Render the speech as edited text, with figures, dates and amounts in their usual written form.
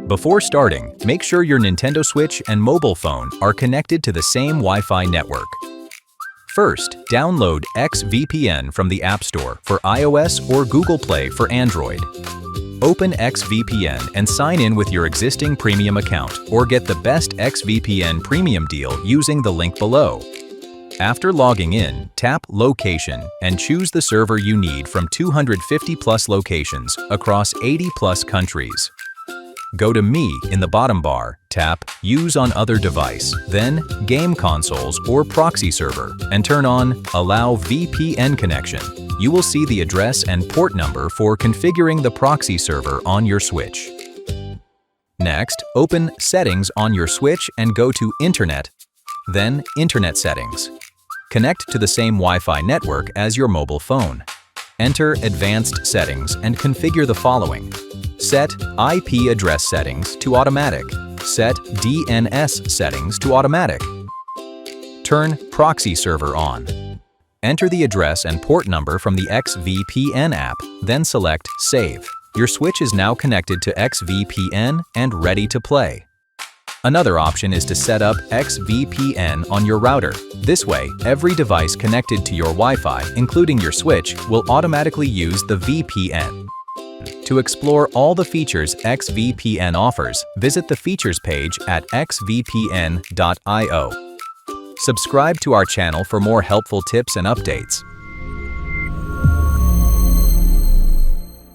Before starting, make sure your Nintendo Switch and mobile phone are connected to the same Wi-Fi network. First, download X-VPN from the App Store for iOS or Google Play for Android. Open X-VPN and sign in with your existing premium account or get the best X-VPN premium deal using the link below. After logging in, tap Location and choose the server you need from 250+ locations across 80+ countries. Go to Me in the bottom bar, tap Use on other device, then Game consoles or proxy server, and turn on Allow VPN connection. You will see the address and port number for configuring the proxy server on your Switch. Next, open Settings on your Switch and go to Internet, then Internet Settings. Connect to the same Wi-Fi network as your mobile phone. Enter Advanced Settings and configure the following. Set IP address settings to automatic. Set DNS settings to automatic. Turn proxy server on. Enter the address and port number from the X-VPN app, then select Save. Your Switch is now connected to X-VPN and ready to play. Another option is to set up X-VPN on your router. This way, every device connected to your Wi-Fi, including your Switch, will automatically use the VPN. To explore all the features X-VPN offers, visit the features page at xvpn.io. Subscribe to our channel for more helpful tips and updates.